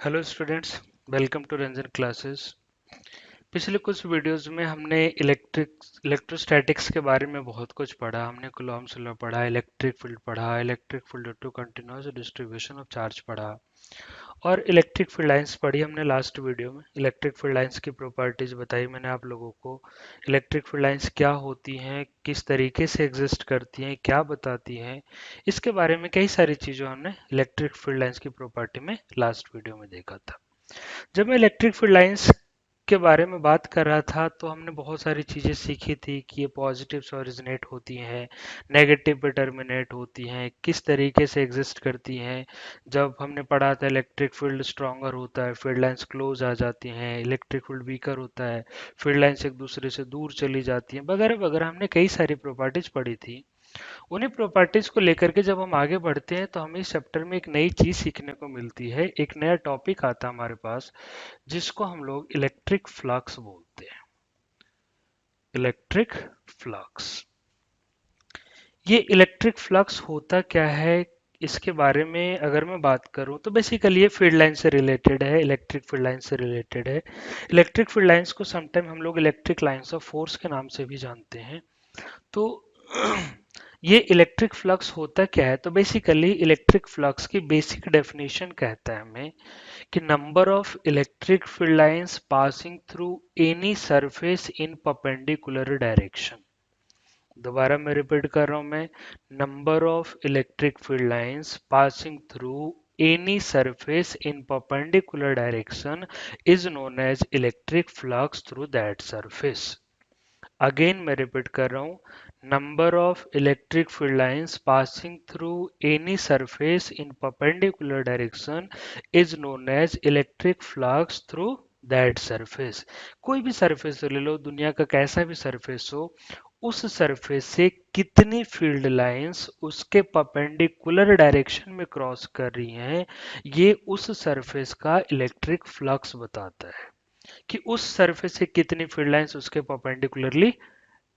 Hello students, welcome to Ranjan classes. पिछले कुछ videos में हमने इलेक्ट्रोस्टैटिक्स के बारे में बहुत कुछ पढ़ा। हमने कूलॉम्स लॉ पढ़ा, इलेक्ट्रिक फील्ड पढ़ा, electric field due to continuous distribution of charge पढ़ा और इलेक्ट्रिक फील्ड लाइंस पढ़ी हमने लास्ट वीडियो में। इलेक्ट्रिक फील्ड लाइंस की प्रॉपर्टीज बताई मैंने आप लोगों को। इलेक्ट्रिक फील्ड लाइंस क्या होती हैं, किस तरीके से एग्जिस्ट करती हैं, क्या बताती हैं, इसके बारे में कई सारी चीज़ें हमने इलेक्ट्रिक फील्ड लाइंस की प्रॉपर्टी में लास्ट वीडियो में देखा था। जब मैं इलेक्ट्रिक फील्ड लाइंस के बारे में बात कर रहा था तो हमने बहुत सारी चीज़ें सीखी थी कि ये पॉजिटिव से ओरिजिनेट होती हैं, नेगेटिव पे टर्मिनेट होती हैं, किस तरीके से एग्जिस्ट करती हैं। जब हमने पढ़ा था इलेक्ट्रिक फील्ड स्ट्रॉन्गर होता है, फील्ड लाइंस क्लोज आ जाती हैं, इलेक्ट्रिक फील्ड वीकर होता है, फील्ड लाइंस एक दूसरे से दूर चली जाती हैं, वगैरह वगैरह हमने कई सारी प्रॉपर्टीज पढ़ी थी। उन्हीं प्रॉपर्टीज को लेकर के जब हम आगे बढ़ते हैं तो हमें इस चैप्टर में एक नई चीज सीखने को मिलती है, एक नया टॉपिक आता है हमारे पास, जिसको हम लोग इलेक्ट्रिक फ्लक्स बोलते हैं। इलेक्ट्रिक फ्लक्स, ये इलेक्ट्रिक फ्लक्स होता क्या है, इसके बारे में अगर मैं बात करूं तो बेसिकली ये फील्ड लाइन से रिलेटेड है, इलेक्ट्रिक फील्ड लाइन से रिलेटेड है। इलेक्ट्रिक फील्ड लाइंस को समटाइम हम लोग इलेक्ट्रिक लाइंस ऑफ फोर्स के नाम से भी जानते हैं। तो ये इलेक्ट्रिक फ्लक्स होता क्या है, तो बेसिकली इलेक्ट्रिक फ्लक्स की बेसिक डेफिनेशन कहता है हमें कि number of electric field lines passing through any surface in perpendicular direction. दोबारा मैं रिपीट कर रहा हूं, मैं number of electric field lines passing through any surface in perpendicular direction is known as electric flux through that surface. Again मैं repeat कर रहा हूं, number of electric field lines passing through any surface in perpendicular direction is known as electric flux through that surface. कोई भी surface ले लो, दुनिया का कैसा भी सरफेस हो, उस सरफेस से कितनी फील्ड लाइंस उसके परपेंडिकुलर डायरेक्शन में क्रॉस कर रही हैं, ये उस सरफेस का इलेक्ट्रिक फ्लक्स बताता है। कि उस सरफेस से कितनी फील्ड लाइंस उसके परपेंडिकुलरली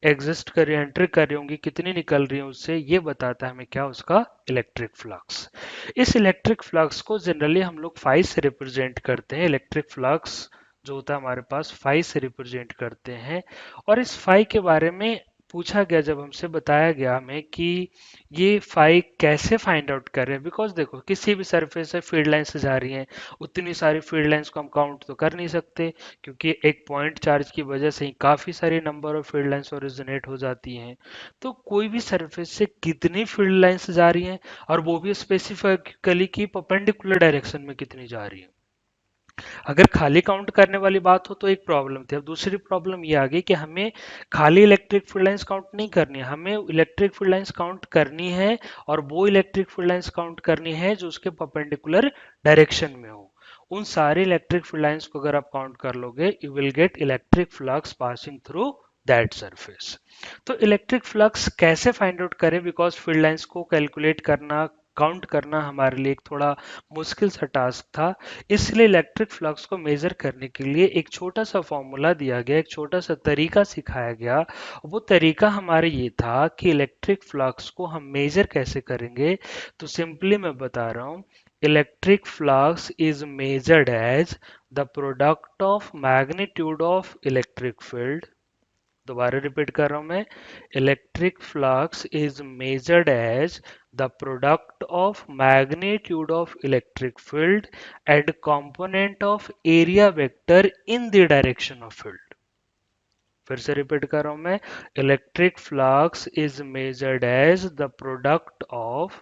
एग्जिस्ट कर रही, एंटर कर रही होंगी, कितनी निकल रही है उससे, ये बताता है हमें क्या, उसका इलेक्ट्रिक फ्लक्स। इस इलेक्ट्रिक फ्लक्स को जनरली हम लोग फाई से रिप्रेजेंट करते हैं। इलेक्ट्रिक फ्लक्स जो होता है हमारे पास फाई से रिप्रेजेंट करते हैं। और इस फाई के बारे में पूछा गया, जब हमसे बताया गया हमें कि ये फाई कैसे फाइंड आउट कर रहे हैं, बिकॉज देखो किसी भी सरफेस से फील्ड लाइंस जा रही हैं, उतनी सारी फील्ड लाइंस को हम काउंट तो कर नहीं सकते, क्योंकि एक पॉइंट चार्ज की वजह से ही काफी सारी number of field lines originate हो जाती हैं। तो कोई भी सरफेस से कितनी फील्ड लाइंस जा रही हैं, और वो भी स्पेसिफिकली की परपेंडिकुलर डायरेक्शन में कितनी जा रही है। अगर खाली काउंट करने वाली बात हो तो एक प्रॉब्लम थी। अब दूसरी प्रॉब्लम ये आ गई कि हमें खाली इलेक्ट्रिक फील्ड लाइंस काउंट नहीं करनी है, हमें इलेक्ट्रिक फील्ड लाइंस काउंट करनी है, और वो इलेक्ट्रिक फील्ड लाइंस काउंट करनी है जो उसके परपेंडिकुलर डायरेक्शन में हो। उन सारे इलेक्ट्रिक फील्ड लाइंस को अगर आप काउंट कर लोगे, you will get electric flux passing through that surface. तो इलेक्ट्रिक फ्लक्स कैसे फाइंड आउट करें, बिकॉज फील्ड लाइंस को कैलकुलेट करना, काउंट करना हमारे लिए एक थोड़ा मुश्किल सा टास्क था। इसलिए इलेक्ट्रिक फ्लक्स को मेजर करने के लिए एक छोटा सा फॉर्मूला दिया गया, एक छोटा सा तरीका सिखाया गया। वो तरीका हमारे ये था कि इलेक्ट्रिक फ्लक्स को हम मेजर कैसे करेंगे। तो सिंपली मैं बता रहा हूँ, electric flux is measured as the product of magnitude of electric field. दोबारा रिपीट कर रहा हूं मैं, electric flux is measured as the product of magnitude of electric field and component of area vector in the direction of field. फिर से repeat कर रहा हूं मैं, electric flux is measured as the product of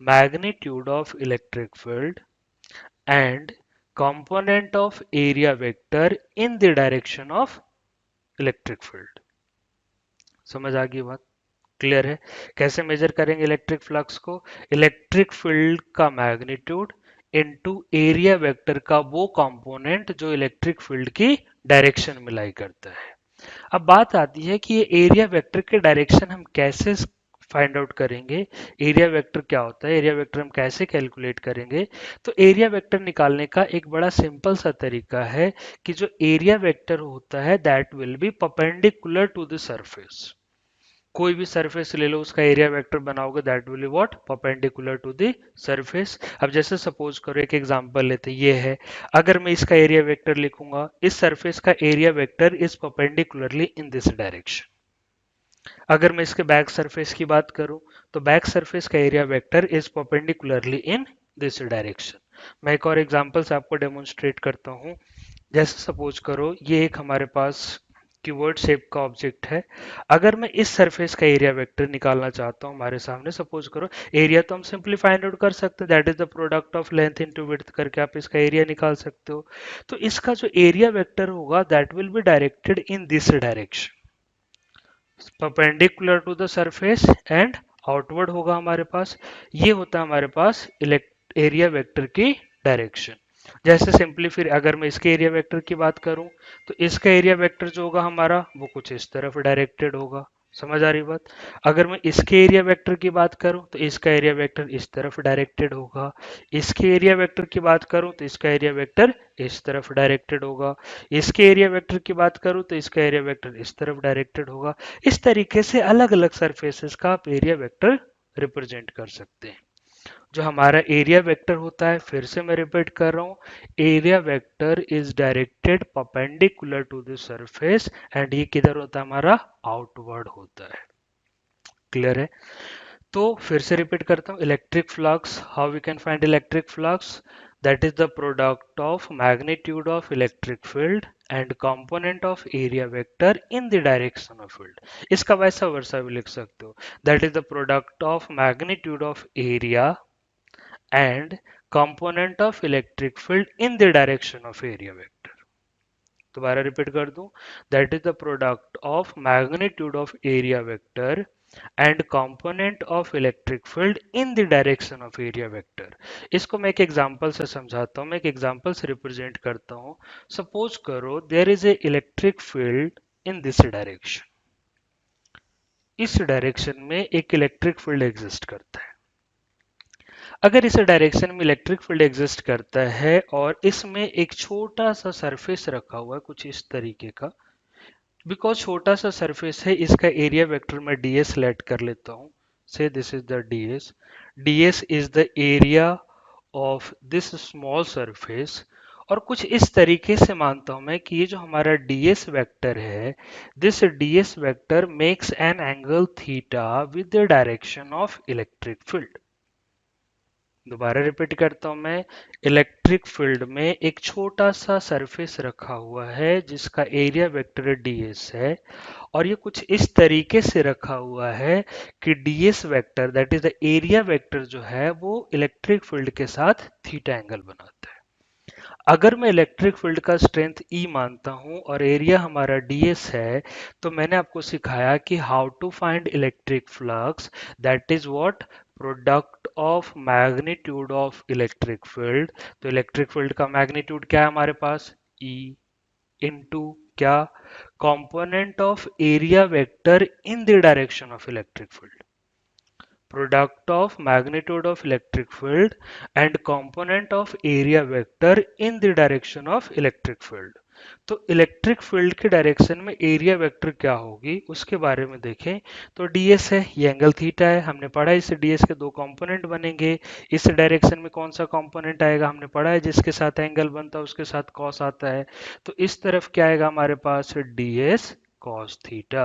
magnitude of electric field and component of area vector in the direction of electric field. समझ आ गई बात, क्लियर है? कैसे मेजर करेंगे इलेक्ट्रिक फ्लक्स को? इलेक्ट्रिक फील्ड का मैग्नीट्यूड इनटू एरिया वेक्टर का वो कंपोनेंट जो इलेक्ट्रिक फील्ड की डायरेक्शन में लाई करता है। अब बात आती है कि ये एरिया वेक्टर के डायरेक्शन हम कैसे फाइंड आउट करेंगे। एरिया वेक्टर क्या होता है, एरिया वेक्टर हम कैसे कैलकुलेट करेंगे? तो एरिया वेक्टर निकालने का एक बड़ा सिंपल सा तरीका है कि जो एरिया वेक्टर होता है that will be perpendicular to the surface. कोई भी सरफेस ले लो, उसका एरिया वेक्टर बनाओगे, that will be what, perpendicular to the surface. अब जैसे सपोज करो, एक एग्जांपल लेते हैं, ये है, अगर मैं इसका एरिया वेक्टर लिखूंगा, इस सरफेस का area vector is perpendicularly in this direction. अगर मैं इसके बैक सरफेस की बात करूं, तो बैक सरफेस का area vector is perpendicularly in this direction. मैं एक और एग्जांपल से आपको डेमोन्स्ट्रेट करता हूं। जैसे सपोज करो, ये एक हमारे पास क्यूबॉइड शेप का ऑब्जेक्ट है। अगर मैं इस सरफेस का एरिया वेक्टर निकालना चाहता हूं हमारे सामने, सपोज करो, एरिया तो हम सिंपली फाइंड आउट कर सकते हैं, that is the product of length into width करके आप इसका एरिया निकाल सकते हो। तो इसका जो एरिया वेक्टर होगा, that will be directed in this direction, perpendicular to the surface and outward होगा हमारे पास। ये होता है हमारे पास एरिया वेक्टर की डायरेक्शन। जैसे सिंपली फिर अगर मैं इसके एरिया वेक्टर की बात करूं, तो इसका एरिया वेक्टर जो होगा हमारा, वो कुछ इस तरफ डायरेक्टेड होगा। समझ आ रही बात? अगर मैं इसके एरिया वेक्टर की बात करूं, तो इसका एरिया वेक्टर इस तरफ डायरेक्टेड होगा। इसके एरिया वेक्टर की बात करूं, तो इसका एरिया वेक्टर इस तरफ डायरेक्टेड होगा। इसके एरिया वेक्टर की बात करूं, तो इसका एरिया वेक्टर इस तरफ डायरेक्टेड होगा। इस तरीके से अलग अलग सरफेसेस का आप एरिया वेक्टर रिप्रेजेंट कर सकते हैं। जो हमारा एरिया वेक्टर होता है, फिर से मैं रिपीट कर रहा हूं, area vector is directed perpendicular to the surface, and ये किधर होता है हमारा, आउटवर्ड होता है। क्लियर है? तो फिर से रिपीट करता हूँ, electric flux, how we can find electric flux, that is the product of magnitude of electric field and component of area vector in the direction of field. इसका वैसा वर्सा भी लिख सकते हो, that is the product of magnitude of area and component of electric field in the direction of area vector. दोबारा repeat कर दूं, that is the product of magnitude of area vector and component of electric field in the direction of area vector. इसको मैं एक example से समझाता हूं, मैं एक एग्जांपल से रिप्रेजेंट करता हूं। सपोज करो there is a electric field in this direction. इस डायरेक्शन में एक इलेक्ट्रिक फील्ड एग्जिस्ट करता है। अगर इस डायरेक्शन में इलेक्ट्रिक फील्ड एग्जिस्ट करता है और इसमें एक छोटा सा सरफेस रखा हुआ है कुछ इस तरीके का, बिकॉज छोटा सा सरफेस है, इसका एरिया वेक्टर मैं ds लेट कर लेता हूं। से this is the ds, ds is the area of this small surface. और कुछ इस तरीके से मानता हूं मैं कि ये जो हमारा ds वेक्टर है, this ds vector makes an angle theta with the direction of electric field. दोबारा रिपीट करता हूं मैं, इलेक्ट्रिक फील्ड में एक छोटा सा सरफेस रखा हुआ है जिसका एरिया वेक्टर ds है, और ये कुछ इस तरीके से रखा हुआ है कि ds vector, that is the area vector, जो है वो इलेक्ट्रिक फील्ड के साथ थीटा एंगल बनाता है। अगर मैं इलेक्ट्रिक फील्ड का स्ट्रेंथ E मानता हूं और एरिया हमारा ds है, तो मैंने आपको सिखाया कि how to find electric flux, that is what, product of magnitude of electric field. तो इलेक्ट्रिक फील्ड का मैग्नीट्यूड क्या है हमारे पास, E इनटू क्या, component of area vector in the direction of electric field. Product of magnitude of electric field and component of area vector in the direction of electric field। तो electric field के direction में area vector क्या होगी उसके बारे में देखें, तो ds है, ये एंगल थीटा है, हमने पढ़ा है इस ds के दो कंपोनेंट बनेंगे। इस डायरेक्शन में कौन सा कंपोनेंट आएगा, हमने पढ़ा है जिसके साथ एंगल बनता है उसके साथ कॉस आता है। तो इस तरफ क्या आएगा हमारे पास, ds cos theta।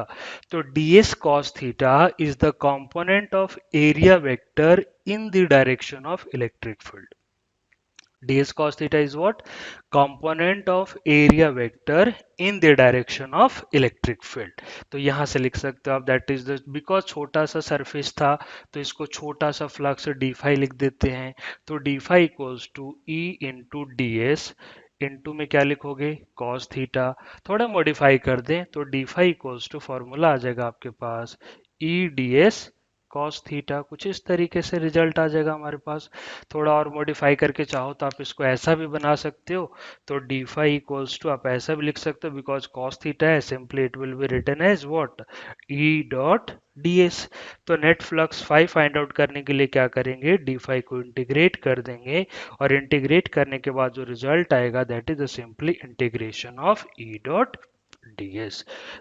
तो ds cos theta is the component of area vector in the direction of electric field। ds cos theta is what, component of area vector in the direction of electric field। तो यहां से लिख सकते हो आप, that is the, because छोटा सा surface था तो इसको छोटा सा फ्लक्स डी फाई लिख देते हैं। तो D phi equals to E into D S, into में क्या लिखोगे, cos थीटा। थोड़ा मॉडिफाई कर दें तो D phi equals to formula आ जाएगा आपके पास, E D S cos theta. कुछ इस तरीके से रिजल्ट आ जाएगा हमारे पास। थोड़ा और मॉडिफाई करके चाहो तो आप इसको ऐसा भी बना सकते हो, तो डी फाई इक्वल्स टू आप ऐसा भी लिख सकते हो, बिकॉज cos थीटा है, simply it will be written as what, E dot ds। तो net flux phi find out करने के लिए क्या करेंगे, डी फाई को इंटीग्रेट कर देंगे, और इंटीग्रेट करने के बाद जो रिजल्ट आएगा that is simply integration of E dot ds।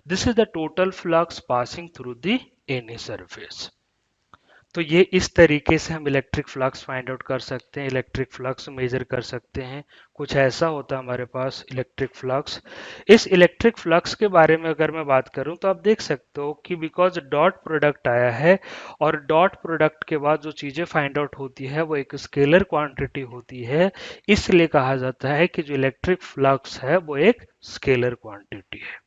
This is the total flux passing through the any surface. तो ये इस तरीके से हम इलेक्ट्रिक फ्लक्स फाइंड आउट कर सकते हैं, इलेक्ट्रिक फ्लक्स मेजर कर सकते हैं। कुछ ऐसा होता है हमारे पास इलेक्ट्रिक फ्लक्स। इस इलेक्ट्रिक फ्लक्स के बारे में अगर मैं बात करूं तो आप देख सकते हो कि बिकॉज डॉट प्रोडक्ट आया है और डॉट प्रोडक्ट के बाद जो चीजें फाइंड आउट होती है वो एक स्केलर क्वांटिटी होती है, इसलिए कहा जाता है कि जो इलेक्ट्रिक फ्लक्स है वो एक स्केलर क्वांटिटी है।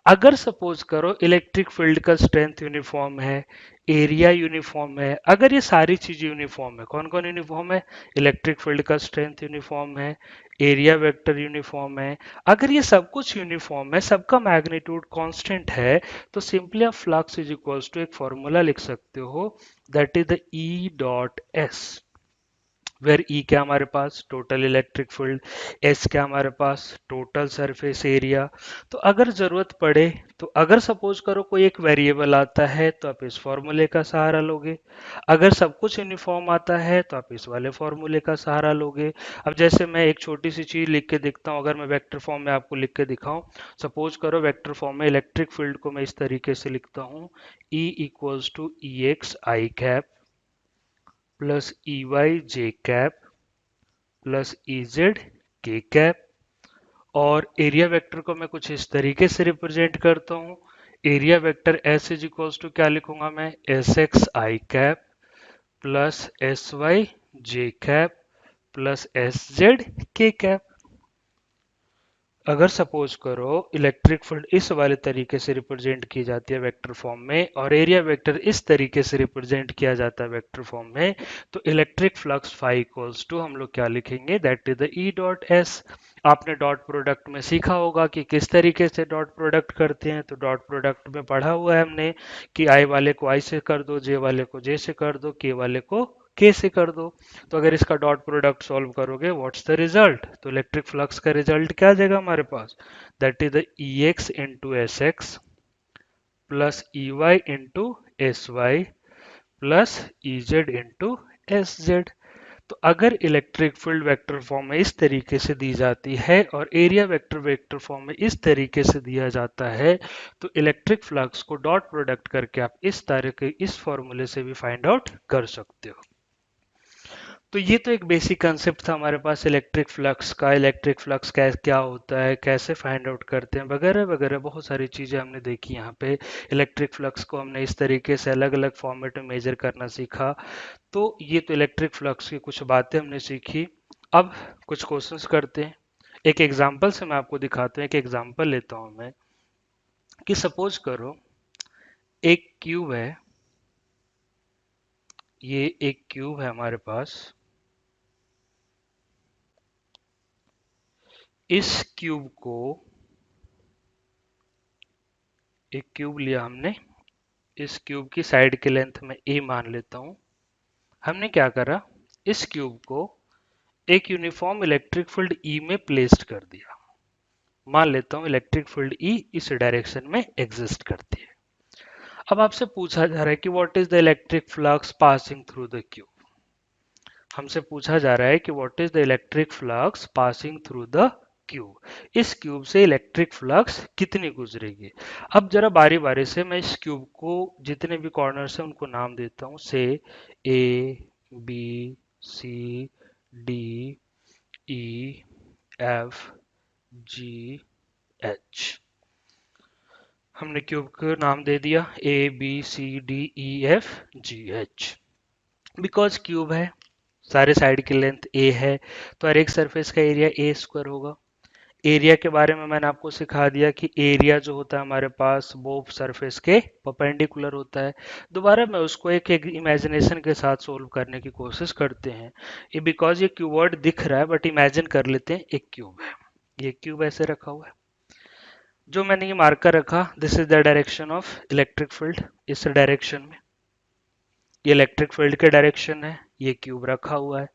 अगर सपोज करो इलेक्ट्रिक फील्ड का स्ट्रेंथ यूनिफॉर्म है, एरिया यूनिफॉर्म है, अगर ये सारी चीजें यूनिफॉर्म है, कौन कौन यूनिफॉर्म है? इलेक्ट्रिक फील्ड का स्ट्रेंथ यूनिफॉर्म है, एरिया वेक्टर यूनिफॉर्म है, अगर ये सब कुछ यूनिफॉर्म है, सबका मैग्नीट्यूड कांस्टेंट है, तो सिंपली आप फ्लक्स इज इक्वल्स टू एक फॉर्मूला लिख सकते हो, that is the E dot S, where E क्या हमारे पास टोटल इलेक्ट्रिक फील्ड, एस क्या हमारे पास टोटल सरफेस एरिया। तो अगर जरूरत पड़े, तो अगर सपोज करो कोई एक वेरिएबल आता है तो आप इस फॉर्मूले का सहारा लोगे, अगर सब कुछ यूनिफॉर्म आता है तो आप इस वाले फॉर्मूले का सहारा लोगे। अब जैसे मैं एक छोटी सी चीज लिख के दिखता हूँ, अगर मैं वेक्टर फॉर्म में आपको लिख के दिखाऊं, सपोज करो वेक्टर फॉर्म में इलेक्ट्रिक फील्ड को मैं इस तरीके से लिखता हूँ, E equals to E X I cap plus E Y J cap plus E Z K cap. और एरिया वेक्टर को मैं कुछ इस तरीके से रिप्रेजेंट करता हूं, area vector S is equals to क्या लिखूंगा मैं, S X I cap plus S Y J cap plus S Z K cap. अगर सपोज करो इलेक्ट्रिक फील्ड इस वाले तरीके से रिप्रेजेंट की जाती है वेक्टर फॉर्म में, और एरिया वेक्टर इस तरीके से रिप्रेजेंट किया जाता है वेक्टर फॉर्म में, तो electric flux phi equals to हम लोग क्या लिखेंगे, that is the E dot S. आपने डॉट प्रोडक्ट में सीखा होगा कि किस तरीके से डॉट प्रोडक्ट करते हैं, तो डॉट प्रोडक्ट में पढ़ा हुआ है हमने कि आई वाले को आई से कर दो, जे वाले को जे से कर दो, के वाले को के से कर दो। तो अगर इसका डॉट प्रोडक्ट सॉल्व करोगे, व्हाट्स द रिजल्ट, तो इलेक्ट्रिक फ्लक्स का रिजल्ट क्या आ जाएगा हमारे पास, that is the E X into S X plus E Y into S Y plus E Z into S Z. तो अगर इलेक्ट्रिक फील्ड वेक्टर फॉर्म में इस तरीके से दी जाती है और एरिया वेक्टर वेक्टर फॉर्म में इस तरीके से दिया जाता है, तो electric flux co dot product करके आप इस तरह के इस फॉर्मूले से भी फाइंड आउट कर सकते हो। तो ये तो एक बेसिक कंसेप्ट था हमारे पास इलेक्ट्रिक फ्लक्स का, इलेक्ट्रिक फ्लक्स क्या होता है, कैसे फाइंड आउट करते हैं, वगैरह वगैरह बहुत सारी चीज़ें हमने देखी यहाँ पे। इलेक्ट्रिक फ्लक्स को हमने इस तरीके से अलग अलग फॉर्मेट में मेजर करना सीखा। तो ये तो इलेक्ट्रिक फ्लक्स की कुछ बातें हमने सीखी। अब कुछ क्वेश्चंस करते हैं, एक एग्जांपल से मैं आपको दिखाता हूँ। एक एग्जांपल लेता हूँ मैं कि सपोज करो एक क्यूब है, ये एक क्यूब है हमारे पास, इस क्यूब को, एक क्यूब लिया हमने, इस क्यूब की साइड की लेंथ में ए मान लेता हूं। हमने क्या करा, इस क्यूब को एक यूनिफॉर्म इलेक्ट्रिक फील्ड ई में प्लेस्ड कर दिया। मान लेता हूं इलेक्ट्रिक फील्ड ई इस डायरेक्शन में एग्जिस्ट करती है। अब आपसे पूछा जा रहा है कि what is the electric flux passing through the cube. हमसे पूछा जा रहा है कि what is the electric flux passing through the cube. इस क्यूब से इलेक्ट्रिक फ्लक्स कितनी गुजरेगी। अब जरा बारी बारी से मैं इस क्यूब को जितने भी कॉर्नर्स हैं उनको नाम देता हूं, से A B C D E F G H. हमने क्यूब को नाम दे दिया A B C D E F G H. Because cube है, सारे साइड की लेंथ ए है, तो हर एक सरफेस का एरिया ए स्क्वायर होगा। एरिया के बारे में मैंने आपको सिखा दिया कि एरिया जो होता है हमारे पास वो सरफेस के परपेंडिकुलर होता है। दोबारा मैं उसको एक एक इमेजिनेशन के साथ सोल्व करने की कोशिश करते हैं। ये बिकॉज ये क्यूवर्ड दिख रहा है, बट इमेजिन कर लेते हैं एक क्यूब है, ये क्यूब ऐसे रखा हुआ है, जो मैंने ये मार्कर रखा, this is the direction of electric field, इस डायरेक्शन में ये इलेक्ट्रिक फील्ड के डायरेक्शन है, ये क्यूब रखा हुआ है।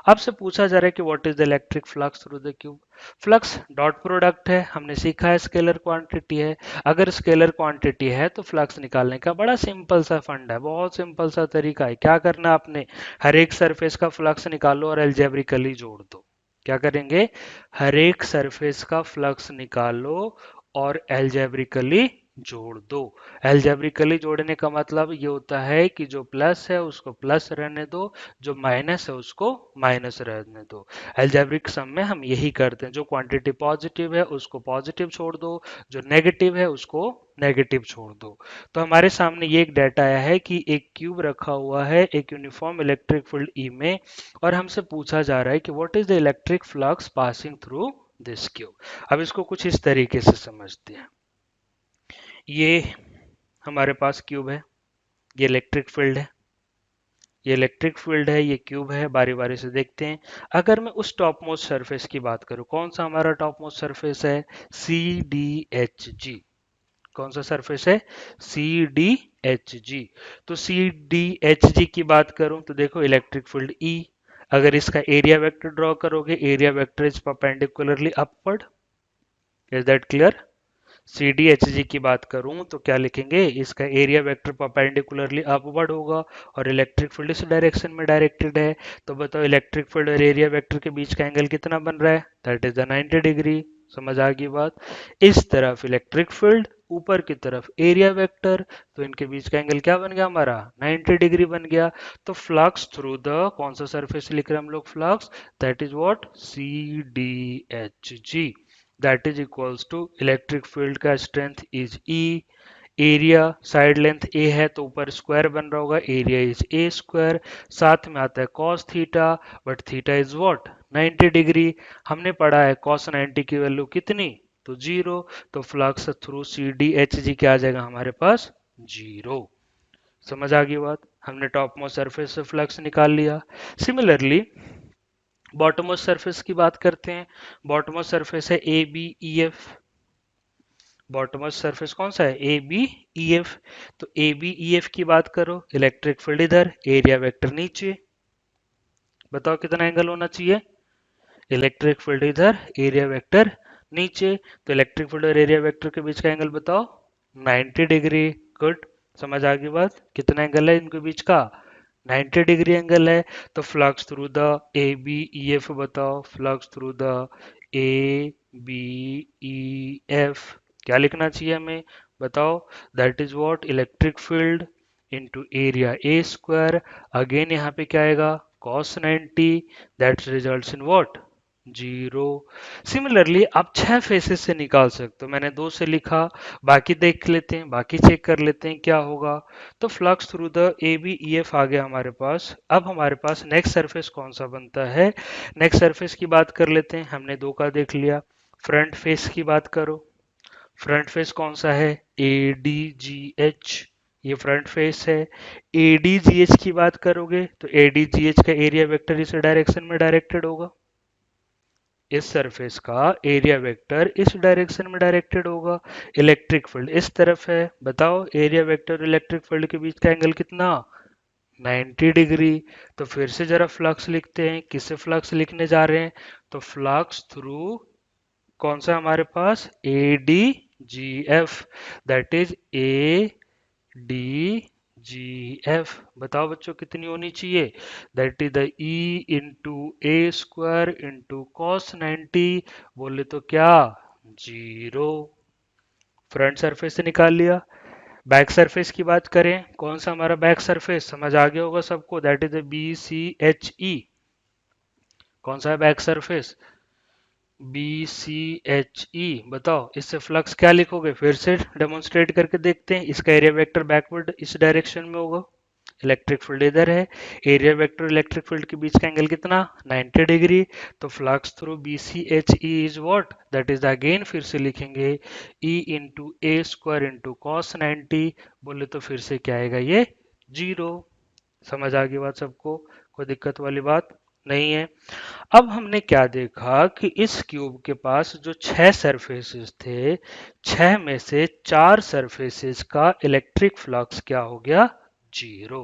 आपसे पूछा जा रहा है कि what is the electric flux through the cube. Flux dot product है, हमने सीखा है स्केलर क्वांटिटी है। अगर स्केलर क्वांटिटी है तो फ्लक्स निकालने का बड़ा सिंपल सा फंड है, बहुत सिंपल सा तरीका है। क्या करना आपने, हर एक सरफेस का फ्लक्स निकालो और एल्जेब्रिकली जोड़ दो। क्या करेंगे, हर एक सरफेस का फ्लक्स निकालो और एल्जेब्रिकली जोड़ दो। एल्जेब्रिकली जोड़ने का मतलब ये होता है कि जो प्लस है उसको प्लस रहने दो, जो माइनस है उसको माइनस रहने दो। एल्जेब्रिक सम में हम यही करते हैं, जो क्वांटिटी पॉजिटिव है उसको पॉजिटिव छोड़ दो, जो नेगेटिव है उसको नेगेटिव छोड़ दो। तो हमारे सामने ये एक डाटा आया है कि एक क्यूब रखा हुआ है एक यूनिफॉर्म इलेक्ट्रिक फील्ड ई में, और हमसे पूछा जा रहा है कि what is the electric flux passing through this cube. अब इसको कुछ इस तरीके से समझते हैं। ये हमारे पास क्यूब है, ये इलेक्ट्रिक फील्ड है, ये इलेक्ट्रिक फील्ड है, ये क्यूब है। बारी बारी से देखते हैं। अगर मैं उस टॉप मोस्ट सरफेस की बात करूं, कौन सा हमारा टॉप मोस्ट सरफेस है? C D H G. कौन सा सरफेस है? C D H G. तो सी डी एच जी की बात करूं तो देखो इलेक्ट्रिक फील्ड ई। अगर इसका एरिया वेक्टर ड्रॉ करोगे, area vector is perpendicularly upward. Is that clear? C D H G की बात करूं तो क्या लिखेंगे? इसका एरिया वेक्टर परपेंडिकुलरली अपवर्ड होगा और इलेक्ट्रिक फील्ड इस डायरेक्शन में डायरेक्टेड है। तो बताओ इलेक्ट्रिक फील्ड और एरिया वेक्टर के बीच का एंगल कितना बन रहा है? That is the 90 degree. समझ आ गई बात? इस तरफ इलेक्ट्रिक फील्ड, ऊपर की तरफ एरिया वेक्टर, तो इनके बीच का एंगल क्या बन गया हमारा? 90 डिग्री बन गया। तो फ्लक्स थ्रू द कौन सा सरफेस लिख रहे हैं हम लोग? Flux, that is what? C D H G. That is equals to electric field का strength is E, area side length A है तो ऊपर स्क्वायर बन रहा होगा, एरिया इज ए स्क्वायर, साथ में आता है cos theta, but theta is what? 90 degree. हमने पढ़ा है कॉस 90 की वैल्यू कितनी? तो जीरो। तो flux through C D H G क्या आ जाएगा हमारे पास? जीरो। समझ आ गई बात? हमने टॉप मोस्ट सरफेस से फ्लक्स निकाल लिया। सिमिलरली बॉटमोस्ट सरफेस की बात करते हैं। बॉटमोस्ट सरफेस है A B E F. Bottommost surface कौन सा है? A B E F. तो ए बी ई एफ की बात करो, इलेक्ट्रिक फील्ड इधर, एरिया वेक्टर नीचे। बताओ कितना एंगल होना चाहिए? इलेक्ट्रिक फील्ड इधर, एरिया वेक्टर नीचे। तो इलेक्ट्रिक फील्ड और एरिया वेक्टर के बीच का एंगल बताओ? 90 डिग्री। गुड। समझ आ गई बात? कितना एंगल है इनके बीच का? 90 डिग्री एंगल है। तो flux through the A B E F बताओ, flux through the A B E F क्या लिखना चाहिए हमें? बताओ। That is what? Electric field into area A square. Again यहाँ पे क्या आएगा? cos 90, that results in what? Zero. Similarly आप 6 फेसेस से निकाल सकते हो, मैंने 2 से लिखा, बाकी देख लेते हैं, बाकी चेक कर लेते हैं क्या होगा। तो flux through the A B E F आ गया हमारे पास। अब हमारे पास नेक्स्ट सरफेस कौन सा बनता है? नेक्स्ट सरफेस की बात कर लेते हैं। हमने 2 का देख लिया। फ्रंट फेस की बात करो। फ्रंट फेस कौन सा है? ए डी जी एच। ये फ्रंट फेस है। ए डी जी एच की बात करोगे तो ए डी जी एच का एरिया वेक्टर इस डायरेक्शन में डायरेक्टेड होगा। इस सरफेस का एरिया वेक्टर इस डायरेक्शन में डायरेक्टेड होगा। इलेक्ट्रिक फील्ड इस तरफ है। बताओ एरिया वेक्टर और इलेक्ट्रिक फील्ड के बीच का एंगल कितना? 90 डिग्री। तो फिर से जरा फ्लक्स लिखते हैं। किसे फ्लक्स लिखने जा रहे हैं? तो फ्लक्स थ्रू कौन सा हमारे पास? A D G F. That is A D G F. बताओ बच्चों कितनी होनी चाहिए? That is the E into A square into cos 90। बोले तो क्या? जीरो। फ्रंट सरफेस से निकाल लिया। बैक सरफेस की बात करें, कौन सा हमारा बैक सरफेस? समझ आ गया होगा सबको, that is B C H E. कौन सा है back surface? B C H E. बताओ इससे फ्लक्स क्या लिखोगे? फिर से डेमोन्स्ट्रेट करके देखते हैं। इसका एरिया वेक्टर बैकवर्ड इस डायरेक्शन में होगा, इलेक्ट्रिक फील्ड इधर है, एरिया वेक्टर इलेक्ट्रिक फील्ड के बीच का एंगल कितना? 90 डिग्री। तो flux through B C H E is what? That is again फिर से लिखेंगे E into A square into cos 90। बोले तो फिर से क्या आएगा? ये जीरो। समझ आ गई बात सबको? कोई दिक्कत वाली बात नहीं है। अब हमने क्या देखा कि इस क्यूब के पास जो 6 सरफेसेस थे, 6 में से 4 सरफेसेस का इलेक्ट्रिक फ्लक्स क्या हो गया? जीरो।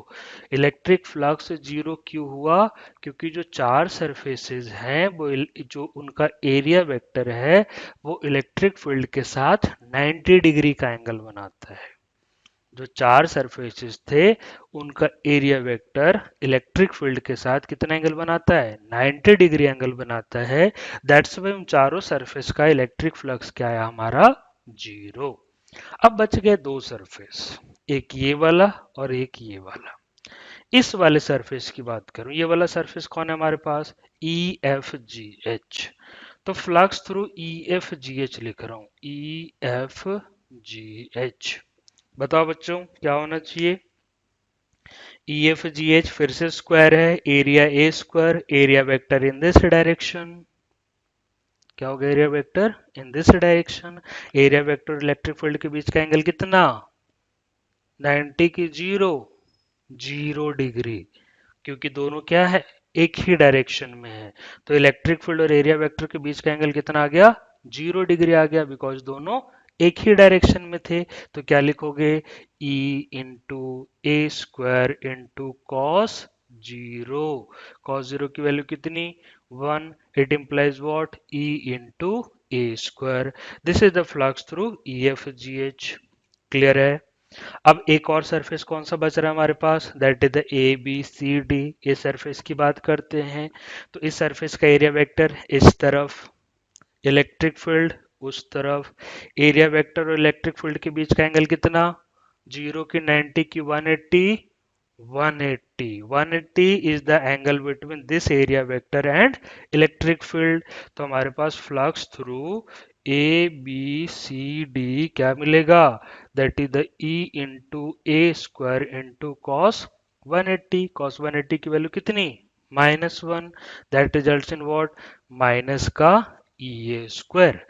इलेक्ट्रिक फ्लक्स जीरो क्यों हुआ? क्योंकि जो 4 सरफेसेस हैं वो जो उनका एरिया वेक्टर है वो इलेक्ट्रिक फील्ड के साथ 90 डिग्री का एंगल बनाता है। जो 4 सरफेसेस थे उनका एरिया वेक्टर इलेक्ट्रिक फील्ड के साथ कितना एंगल बनाता है? 90 डिग्री एंगल बनाता है। दैट्स वाई उन चारों सरफेस का इलेक्ट्रिक फ्लक्स क्या है हमारा? जीरो। अब बच गए दो सरफेस, एक ये वाला और एक ये वाला। इस वाले सरफेस की बात करूं, ये वाला सरफेस कौन है हमारे पास, ई एफ जी एच। तो flux through E F G H लिख रहा हूं, ई एफ जी एच। बताओ बच्चों क्या होना चाहिए, ई एफ जी एच फिर से स्क्वायर है, area A square, area vector in this direction. क्या होगा area vector in this direction. Area vector और इलेक्ट्रिक फील्ड के बीच का एंगल कितना, 90 की जीरो, 0 डिग्री, क्योंकि दोनों क्या है, एक ही डायरेक्शन में है। तो इलेक्ट्रिक फील्ड और एरिया वेक्टर के बीच का एंगल कितना आ गया, 0 डिग्री आ गया, बिकॉज दोनों एक ही डायरेक्शन में थे। तो क्या लिखोगे, E into A square into cos zero. Cos zero की वैल्यू कितनी, 1। It implies what, E into A square. This is the flux through E F G H. Clear है। अब एक और सरफेस कौन सा बच रहा है हमारे पास, that is the A B C D. इस सरफेस की बात करते हैं। तो इस सरफेस का एरिया वेक्टर इस तरफ, इलेक्ट्रिक फील्ड उस तरफ। एरिया वेक्टर और इलेक्ट्रिक फील्ड के बीच का एंगल कितना, 0 की 90 की 180, 180। 180 is the angle between this area vector and electric field. तो हमारे पास flux through A B C D क्या मिलेगा, that is the E into A square into cos 180। Cos 180 की वैल्यू कितनी, -1। That results in what, minus का E A square.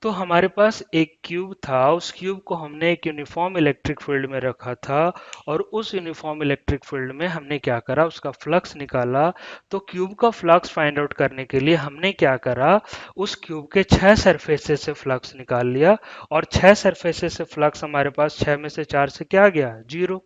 तो हमारे पास एक क्यूब था, उस क्यूब को हमने एक यूनिफॉर्म इलेक्ट्रिक फील्ड में रखा था, और उस यूनिफॉर्म इलेक्ट्रिक फील्ड में हमने क्या करा, उसका फ्लक्स निकाला। तो क्यूब का फ्लक्स फाइंड आउट करने के लिए हमने क्या करा, उस क्यूब के 6 सरफेसेस से फ्लक्स निकाल लिया। और 6 सरफेसेस से फ्लक्स हमारे पास 6 में से 4 से क्या आ गया, 0।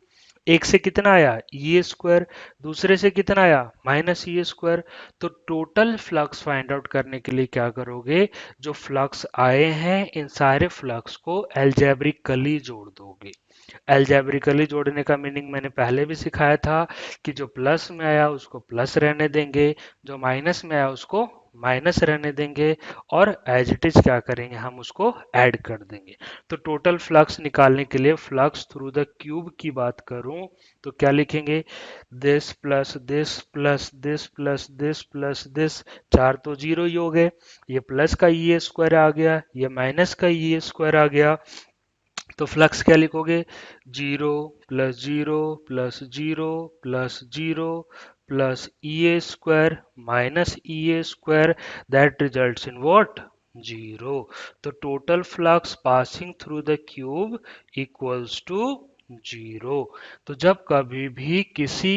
एक से कितना आया, ई स्क्वायर, दूसरे से कितना आया, माइनस ई स्क्वायर। तो टोटल फ्लक्स फाइंड आउट करने के लिए क्या करोगे, जो फ्लक्स आए हैं इन सारे फ्लक्स को एल्जेब्रिकली जोड़ दोगे। एल्जेब्रिकली जोड़ने का मीनिंग मैंने पहले भी सिखाया था, कि जो प्लस में आया उसको प्लस रहने देंगे, जो माइनस में आया उसको माइनस रहने देंगे, और एज इट इज क्या करेंगे, हम उसको ऐड कर देंगे। तो टोटल फ्लक्स निकालने के लिए फ्लक्स थ्रू द क्यूब की बात करूं, तो क्या लिखेंगे, this plus this plus this plus this plus this, चार तो जीरो ही हो गए, ये प्लस का ई स्क्वायर आ गया, ये माइनस का ई स्क्वायर आ गया। तो फ्लक्स क्या लिखोगे, 0 + 0 + 0 + 0 plus E A square minus E A square, that results in what, 0। तो total flux passing through the cube equals to 0। तो जब कभी भी किसी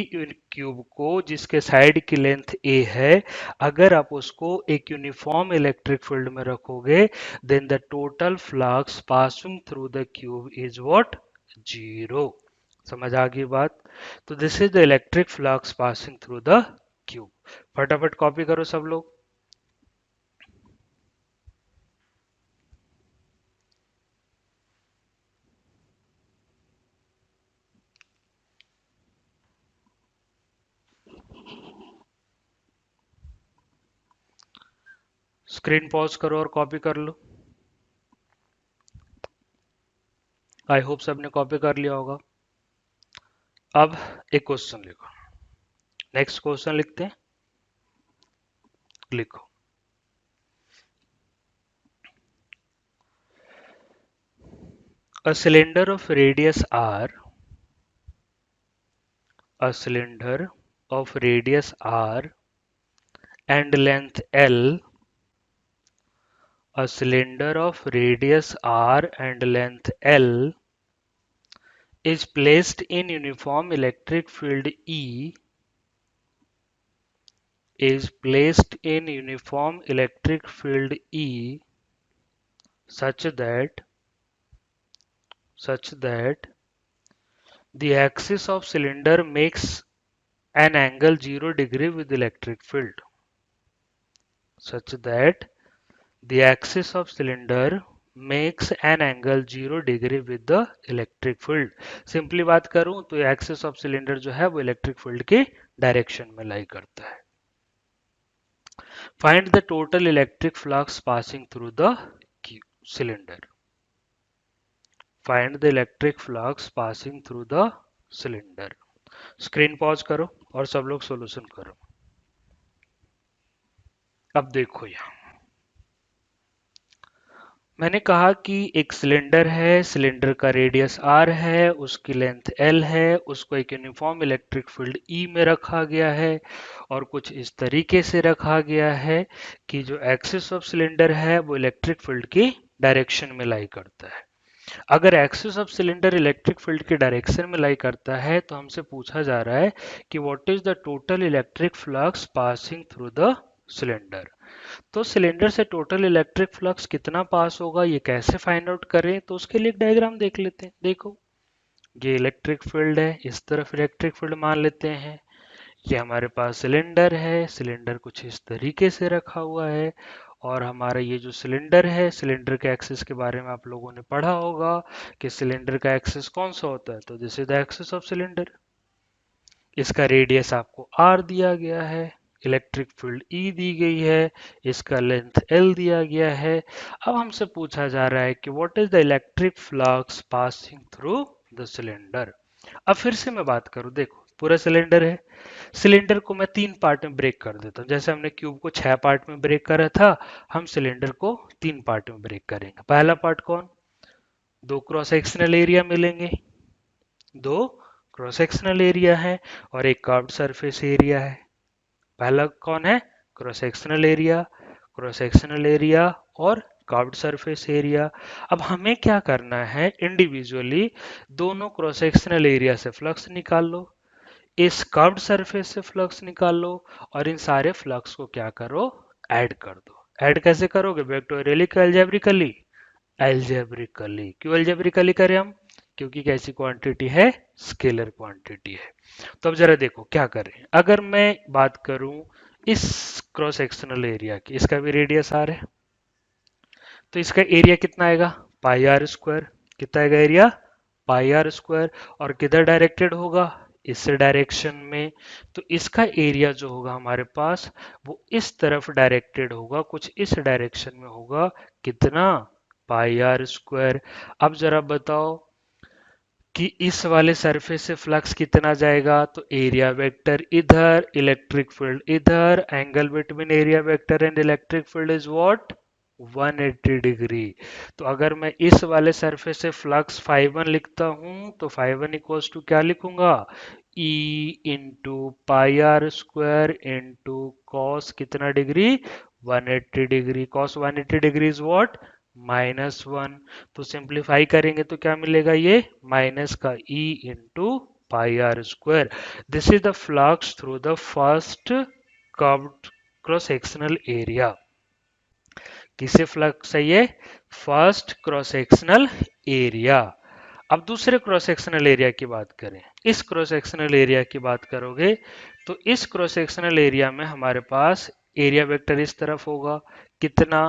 क्यूब को जिसके साइड की लेंथ a है, अगर आप उसको एक यूनिफॉर्म इलेक्ट्रिक फील्ड में रखोगे, then the total flux passing through the cube is what, 0। समझ आ गई बात। तो this is the electric flux passing through the cube. फटाफट कॉपी करो सब लोग। स्क्रीन पॉज करो और कॉपी कर लो। आई होप सबने कॉपी कर लिया होगा। अब एक क्वेश्चन लिखो, नेक्स्ट क्वेश्चन लिखते हैं। लिखो, a cylinder of radius r, a cylinder of radius r and length l, a cylinder of radius r and length l is placed in uniform electric field E, is placed in uniform electric field E such that the axis of cylinder makes an angle 0 degree with electric field, such that the axis of cylinder makes an angle 0 degree with the electric field। Simply बात करूं तो axis of cylinder जो है वो electric field के direction में लाई करता है। Find the total electric flux passing through the cylinder। Find the electric flux passing through the cylinder. Screen pause करो और सब लोग सॉल्यूशन करो। अब देखो यहाँ मैंने कहा कि एक सिलेंडर है, सिलेंडर का रेडियस r है, उसकी लेंथ l है, उसको एक यूनिफॉर्म इलेक्ट्रिक फील्ड E में रखा गया है और कुछ इस तरीके से रखा गया है कि जो एक्सिस ऑफ सिलेंडर है वो इलेक्ट्रिक फील्ड की डायरेक्शन में लाई करता है। अगर axis of cylinder electric field की डायरेक्शन में लाई करता है तो हमसे पूछा जा रहा है कि what is the total electric flux passing through the cylinder. तो सिलेंडर से टोटल इलेक्ट्रिक फ्लक्स कितना पास होगा ये कैसे फाइंड आउट करें, तो उसके लिए एक डायग्राम देख लेते हैं। देखो ये इलेक्ट्रिक फील्ड है, इस तरफ इलेक्ट्रिक फील्ड मान लेते हैं। ये हमारे पास सिलेंडर है, सिलेंडर कुछ इस तरीके से रखा हुआ है और हमारा ये जो सिलेंडर है, सिलेंडर के एक्सिस के बारे में आप लोगों ने पढ़ा होगा कि सिलेंडर का एक्सिस कौन सा होता है, तो this is the axis of cylinder. इसका रेडियस आपको r दिया गया है, इलेक्ट्रिक फील्ड E दी गई है, इसका लेंथ L दिया गया है। अब हमसे पूछा जा रहा है कि what is the electric flux passing through the cylinder. अब फिर से मैं बात करूं, देखो पूरा सिलेंडर है, सिलेंडर को मैं 3 पार्ट में ब्रेक कर देता हूं। जैसे हमने क्यूब को 6 पार्ट में ब्रेक करा था, हम सिलेंडर को 3 पार्ट में ब्रेक करेंगे। पहला पार्ट कौन, 2 क्रॉस सेक्शनल एरिया मिलेंगे, 2 क्रॉस सेक्शनल एरिया है और एक कर्व्ड सरफेस एरिया है। पहला कौन है, cross sectional area, cross sectional area और कर्व्ड सरफेस एरिया। अब हमें क्या करना है, इंडिविजुअली दोनों क्रॉस सेक्शनल एरिया से फ्लक्स निकाल लो, इस कर्व्ड सरफेस से फ्लक्स निकाल लो और इन सारे फ्लक्स को क्या करो, ऐड कर दो। ऐड कैसे करोगे, वेक्टोरियली या अलजेब्रिकली, एल्जेब्रिकली। क्यों एल्जेब्रिकली करें हम, क्योंकि कैसी क्वांटिटी है, स्केलर क्वांटिटी है। तो अब जरा देखो क्या करें, अगर मैं बात करूं इस क्रॉस सेक्शनल एरिया की, इसका भी रेडियस आर है, तो इसका एरिया कितना आएगा, पाई आर स्क्वायर। कितना आएगा एरिया, पाई आर स्क्वायर। और किधर डायरेक्टेड होगा, इस डायरेक्शन में। तो इसका एरिया जो होगा हमारे पास वो इस तरफ डायरेक्टेड होगा, कुछ इस डायरेक्शन में होगा। कितना, पाई आर स्क्वायर। अब जरा बताओ कि इस वाले सरफेस से फ्लक्स कितना जाएगा, तो एरिया वेक्टर इधर, इलेक्ट्रिक फील्ड इधर, angle between area vector and electric field is what, 180 degree. तो अगर मैं इस वाले सरफेस से फ्लक्स φ1 लिखता हूं तो φ1 इक्वल्स टू क्या लिखूंगा, E into pi are square into cos कितना degree, 180 degree. Cos 180 degree is what, -1। तो सिंप्लीफाई करेंगे तो क्या मिलेगा, ये माइनस का E into pi are square. This is the flux through the first curved cross sectional area. किसे flux है ये, फर्स्ट क्रॉस सेक्शनल एरिया। अब दूसरे क्रॉस सेक्शनल एरिया की बात करें, इस क्रॉस सेक्शनल एरिया की बात करोगे तो इस क्रॉस सेक्शनल एरिया में हमारे पास एरिया वेक्टर इस तरफ होगा, कितना,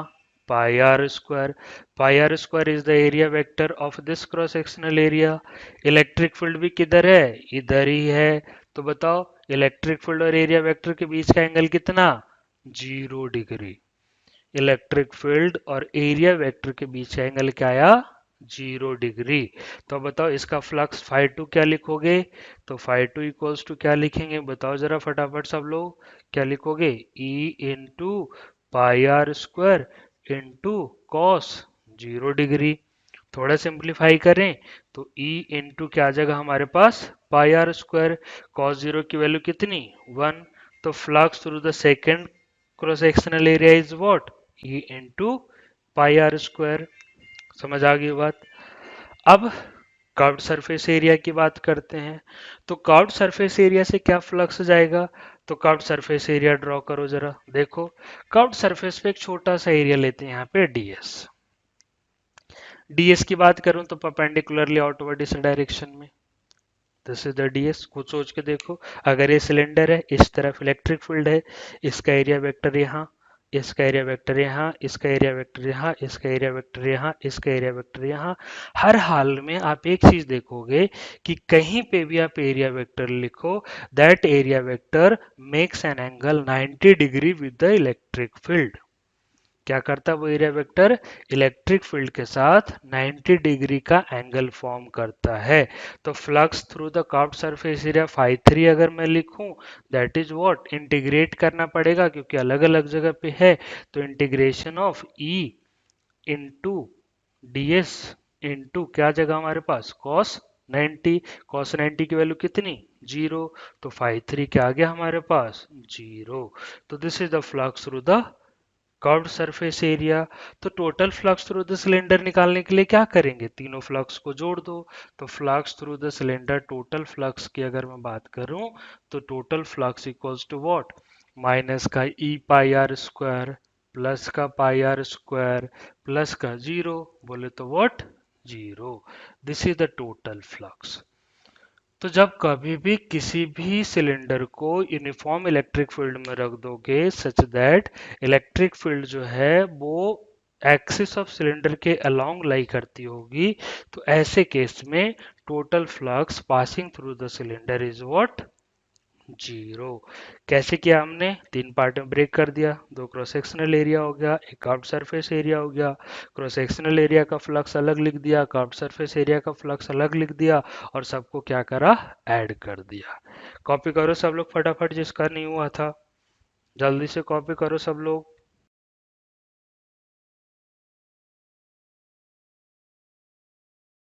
pi are square. Pi are square is the area vector of this cross sectional area. Electric field भी किधर है, इधर ही है। तो बताओ इलेक्ट्रिक फील्ड और एरिया वेक्टर के बीच का एंगल कितना, 0 डिग्री। इलेक्ट्रिक फील्ड और एरिया वेक्टर के बीच का एंगल क्या आया, 0 डिग्री। तो बताओ इसका फ्लक्स φ2 क्या लिखोगे, तो φ2 इक्वल्स टू क्या लिखेंगे, बताओ जरा फटाफट सब लोग, क्या लिखोगे, E into pi are square into cos 0 degree. थोड़ा सिंप्लीफाई करें तो E इंटू क्या आ जाएगा हमारे पास, पाई आर स्क्वायर, कॉस 0 की वैल्यू कितनी, 1। तो flux through the second cross sectional area is what, E into pi are square. समझ आ गई बात। अब कर्व्ड सरफेस एरिया की बात करते हैं, तो कर्व्ड सरफेस एरिया से क्या फ्लक्स जाएगा, तो कर्व्ड सरफेस एरिया ड्रॉ करो जरा, देखो कर्व्ड सरफेस पे एक छोटा सा एरिया लेते हैं यहाँ पे ds। ds की बात करूं तो परपेंडिकुलरली आउटवर्ड इस डायरेक्शन में, दिस इज द ds। खुद सोच के देखो, अगर ये सिलेंडर है, इस तरफ इलेक्ट्रिक फील्ड है, इसका एरिया वेक्टर यहाँ, इसका एरिया वेक्टर यहाँ, इसका एरिया वेक्टर यहाँ, इसका एरिया वेक्टर यहाँ, इसका एरिया वेक्टर यहाँ। हर हाल में आप एक चीज देखोगे कि कहीं पे भी आप एरिया वेक्टर लिखो, that area vector makes an angle 90 degree with the electric field. क्या करता है वो एरिया वेक्टर? इलेक्ट्रिक फील्ड के साथ 90 डिग्री का एंगल फॉर्म करता है। तो flux through the curved surface area phi 3 अगर मैं लिखूं, दैट इज व्हाट, इंटीग्रेट करना पड़ेगा क्योंकि अलग अलग जगह पे है। तो integration of E into DS into क्या जगह हमारे पास, कॉस 90। कॉस 90 की वैल्यू कितनी, जीरो। तो फाई 3 क्या आ गया हमारे पास, जीरो। तो this is the flux through the curved surface area. तो total flux through the cylinder निकालने के लिए क्या करेंगे, तीनों फ्लक्स को जोड़ दो। तो flux through the cylinder, total flux की अगर मैं बात करूं, तो total flux equals to what, minus का E pi are square plus का पाई आर स्क्वायर प्लस का जीरो, बोले तो what, zero. This is the total flux. तो जब कभी भी किसी भी सिलेंडर को यूनिफॉर्म इलेक्ट्रिक फील्ड में रख दोगे सच दैट इलेक्ट्रिक फील्ड जो है वो एक्सिस ऑफ सिलेंडर के अलोंग लाई करती होगी, तो ऐसे केस में total flux passing through the cylinder is what, zero. कैसे किया हमने, तीन पार्ट में ब्रेक कर दिया, दो क्रॉस सेक्शनल एरिया हो गया, एक कर्व्ड सरफेस एरिया हो गया। क्रॉस सेक्शनल एरिया का फ्लक्स अलग लिख दिया, कर्व्ड सरफेस एरिया का फ्लक्स अलग लिख दिया, और सबको क्या करा, ऐड कर दिया। कॉपी करो सब लोग फटाफट जिसका नहीं हुआ था, जल्दी से कॉपी करो सब लोग।